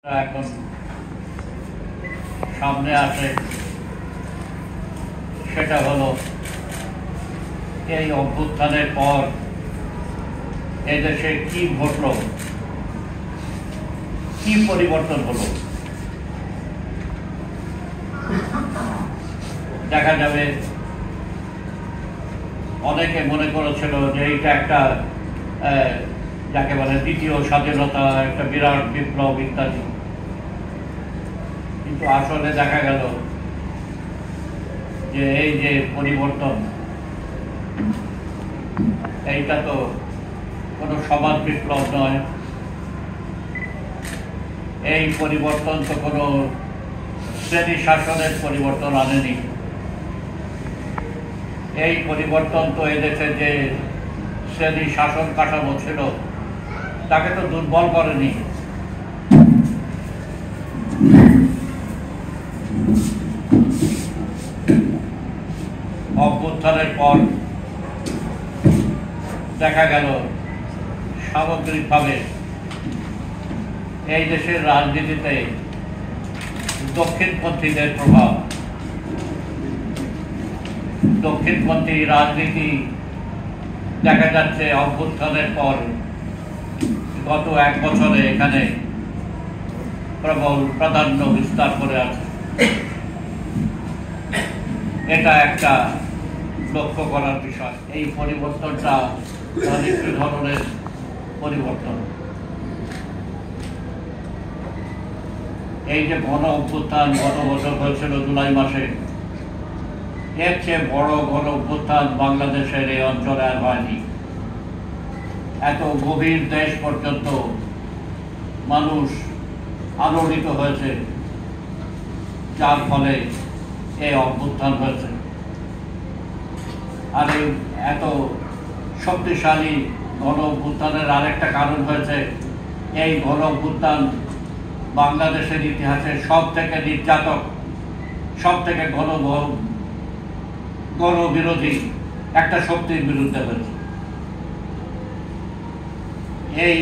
এখন সামনে আসে সেটা হলো এই অভ্যুত্থানের পর এদেশে কি ঘটল, কি পরিবর্তন হলো। দেখা যাবে অনেকে মনে করেছিল যে এইটা একটা যাকে বলে দ্বিতীয় স্বাধীনতা, একটা বিরাট বিপ্লব ইত্যাদি, কিন্তু আসলে দেখা গেল যে এই যে পরিবর্তন, এইটা তো কোনো সমাজ বিপ্লব নয়। এই পরিবর্তন তো কোনো শ্রেণী শাসনের পরিবর্তন আনেনি। এই পরিবর্তন তো এদেশে যে শ্রেণী শাসন কাঠামো ছিল তাকে তো দুর্বল করেনি। অভ্যুত্থানের পর দেখা গেল সামগ্রিকভাবে এই দেশের রাজনীতিতে দক্ষিণপন্থীদের প্রভাব, দক্ষিণপন্থী রাজনীতি দেখা যাচ্ছে অভ্যুত্থানের পর গত এক বছরে এখানে প্রবল প্রাধান্য বিস্তার করে আছে। এটা একটা লক্ষ্য করার বিষয়। এই পরিবর্তনটা অনেক ধরনের পরিবর্তন। এই যে গণ অভ্যুত্থান গত বছর হয়েছিল জুলাই মাসে, এর চেয়ে বড় গণ অভ্যুত্থান বাংলাদেশের এই অঞ্চলে আর হয়নি। এত গভীর দেশ পর্যন্ত মানুষ আলোড়িত হয়েছে, যার ফলে এই অভ্যুত্থান হয়েছে। আর এই এত শক্তিশালী গণ অভ্যুত্থানের আরেকটা কারণ হয়েছে, এই গণ অভ্যুত্থান বাংলাদেশের ইতিহাসে সব থেকে নির্যাতক, সব থেকে গণবিরোধী একটা শক্তির বিরুদ্ধে হয়েছে। এই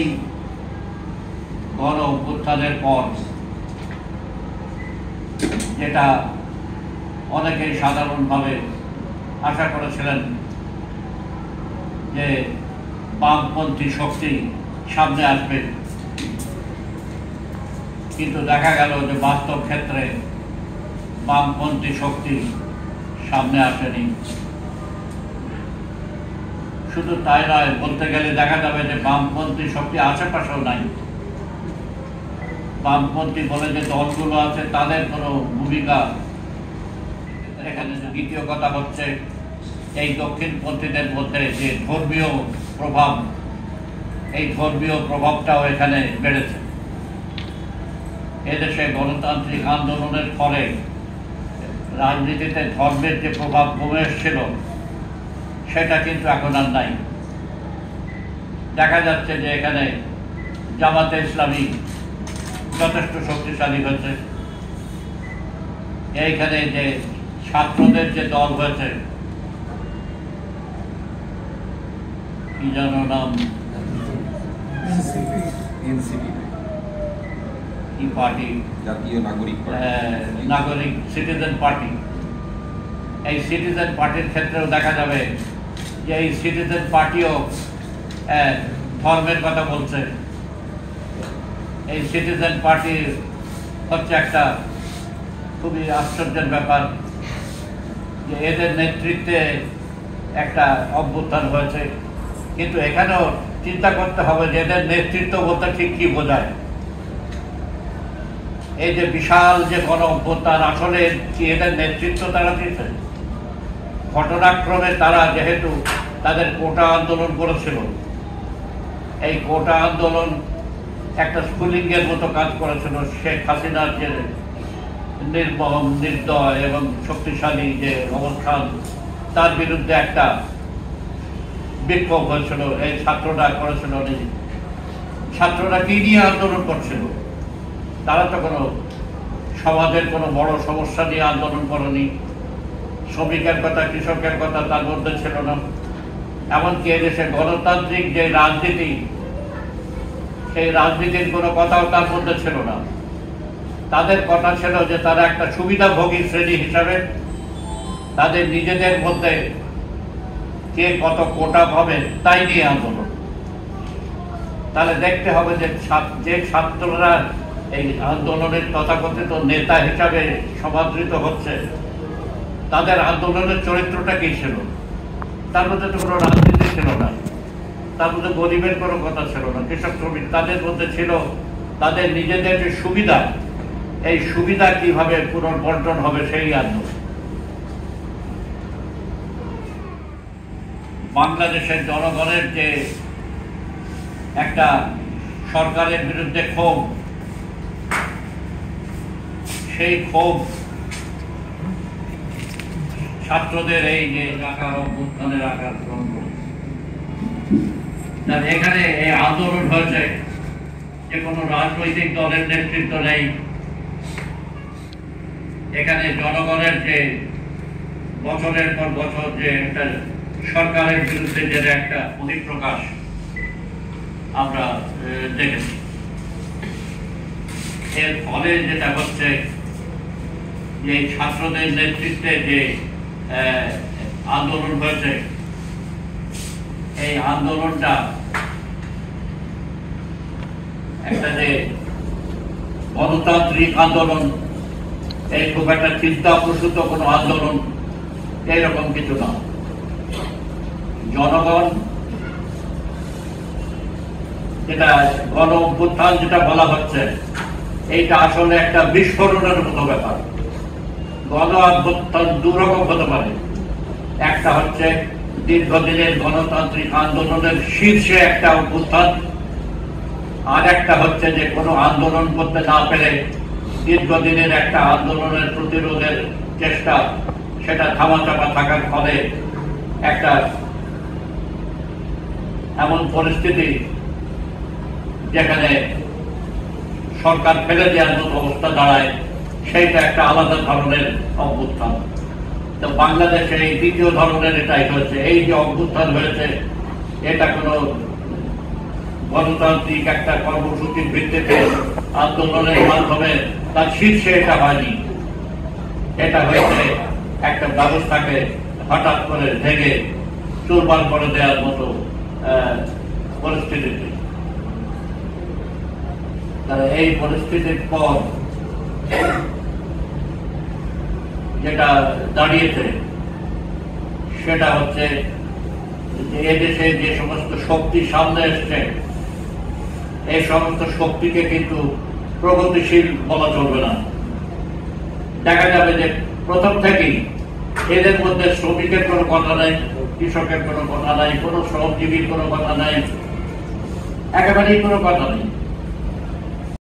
গণ অভ্যুত্থানের পর যেটা অনেকেই সাধারণভাবে আশা করেছিলেন যে বামপন্থী শক্তি সামনে আসবে, কিন্তু দেখা গেল যে বাস্তব ক্ষেত্রে বামপন্থী শক্তি সামনে আসেনি। শুধু তাই নয়, বলতে গেলে দেখা যাবে যে বামপন্থী শক্তি আশেপাশেও নাই। বামপন্থী বলে যে দলগুলো আছে তাদের কোনো ভূমিকা এখানে। দ্বিতীয় কথা হচ্ছে এই দক্ষিণপন্থীদের মধ্যে যে ধর্মীয় প্রভাব, এই ধর্মীয় প্রভাবটাও এখানে বেড়েছে। এদেশে গণতান্ত্রিক আন্দোলনের ফলে রাজনীতিতে ধর্মের যে প্রভাব কমে এসেছিল সেটা কিন্তু এখন আর নাই। দেখা যাচ্ছে যে এখানে জামাতে ইসলামী যথেষ্ট শক্তিশালী হয়েছে। এইখানে যে ছাত্রদের যে দল হয়েছে, কি যেন নাম, কি পার্টি, জাতীয় নাগরিক নাগরিক সিটিজেন পার্টি। এই সিটিজেন পার্টির ক্ষেত্রেও দেখা যাবে যে এই সিটিজেন পার্টিও ধর্মের কথা বলছে। এই সিটিজেন পার্টি হচ্ছে একটা খুবই আশ্চর্যের ব্যাপার যে এদের নেতৃত্বে একটা অভ্যুত্থান হয়েছে, কিন্তু এখানেও চিন্তা করতে হবে যে এদের নেতৃত্ব বলতে ঠিক কি বোঝায়। এই যে বিশাল যে গণ অভ্যুত্থান, আসলে কি এদের নেতৃত্ব তারা দিচ্ছে? ঘটনাক্রমে তারা যেহেতু তাদের কোটা আন্দোলন করেছিল, এই কোটা আন্দোলন একটা স্কুলিংয়ের মতো কাজ করেছিল। শেখ হাসিনার যে নির্মম, নির্দয় এবং শক্তিশালী যে অবস্থান, তার বিরুদ্ধে একটা বিক্ষোভ হয়েছিল। এই ছাত্ররা করেছিল। ছাত্ররা কি নিয়ে আন্দোলন করছিল? তারা তো কোনো সমাজের কোনো বড় সমস্যা নিয়ে আন্দোলন করেনি। শ্রমিকের কথা, কৃষকের কথা তার মধ্যে ছিল না। এমনকি এদেশে গণতান্ত্রিক যে রাজনীতি, সেই রাজনীতির কোনো কথাও তার মধ্যে ছিল না। তাদের কথা ছিল যে তারা একটা সুবিধাভোগী শ্রেণী হিসাবে তাদের নিজেদের মধ্যে কে কত কোটা পাবে তাই নিয়ে আন্দোলন। তাহলে দেখতে হবে যে যে ছাত্ররা এই আন্দোলনের তথাকথিত নেতা হিসাবে সমাদৃত হচ্ছে, তাদের আন্দোলনের চরিত্রটা কি ছিল? তার মধ্যে তো কোনো রাজনীতি ছিল না, তার মধ্যে গরিবের কোনো কথা ছিল না, কৃষক শ্রমিক, তাদের মধ্যে ছিল তাদের নিজেদের যে সুবিধা, এই সুবিধা কিভাবে পুনর্বন্টন হবে সেই আন্দোলন। বাংলাদেশের জনগণের যে একটা সরকারের বিরুদ্ধে ক্ষোভ, সেই ক্ষোভ ছাত্রদের এই যে আকার অভ্যুত্থানের আকার গ্রহণ করেছে। এখানে এই আন্দোলন হয়েছে যে কোনো রাজনৈতিক দলের নেতৃত্ব নেই, এখানে জনগণের যে বছরের পর বছর যে একটা সরকারের বিরুদ্ধে যে একটা বহিঃপ্রকাশ আমরা দেখেছি, এর ফলে যেটা হচ্ছে যে ছাত্রদের নেতৃত্বে যে আন্দোলন হয়েছে, এই আন্দোলনটা একটা যে গণতান্ত্রিক আন্দোলন, এই খুব একটা চিন্তাপ্রসূত কোনো আন্দোলন এরকম কিছু না। জনগণ যেটা গণ অভ্যুত্থান যেটা বলা হচ্ছে, এইটা আসলে একটা বিস্ফোরণের মতো ব্যাপার। গণ অভ্যুত্থান দুরকম হতে পারে, একটা হচ্ছে দীর্ঘদিনের গণতান্ত্রিক আন্দোলনের শীর্ষে একটা অভ্যুত্থান, আর একটা হচ্ছে যে কোনো আন্দোলন করতে না পেরে দীর্ঘদিনের একটা আন্দোলনের প্রতিরোধের চেষ্টা, সেটা ধামাচাপা থাকার ফলে একটা এমন পরিস্থিতি যেখানে সরকার ফেলে দেওয়ার মতো অবস্থা দাঁড়ায়, সেইটা একটা আলাদা ধরনের অভ্যুত্থান। তো বাংলাদেশে এই দ্বিতীয় ধরনের এটাই হয়েছে। এই যে অভ্যুত্থান হয়েছে, এটা কোনো গণতান্ত্রিক একটা কর্মসূচির ভিত্তিতে আন্দোলনের মাধ্যমে তার শীর্ষে এটা হয়নি, এটা হয়েছে একটা ব্যবস্থাকে হঠাৎ করে ভেঙে চুরমার করে দেওয়ার মতো পরিস্থিতিতে। এই পরিস্থিতির পর যেটা দাঁড়িয়েছে সেটা হচ্ছে যে এদেশে যে সমস্ত শক্তি সামনে এসছে, এই সমস্ত শক্তিকে কিন্তু প্রগতিশীল বলা চলবে না। দেখা যাবে যে প্রথম থেকেই এদের মধ্যে শ্রমিকের কোনো কথা নাই, কৃষকের কোনো কথা নাই, কোনো শ্রমজীবীর কোনো কথা নাই, একেবারেই কোনো কথা নেই।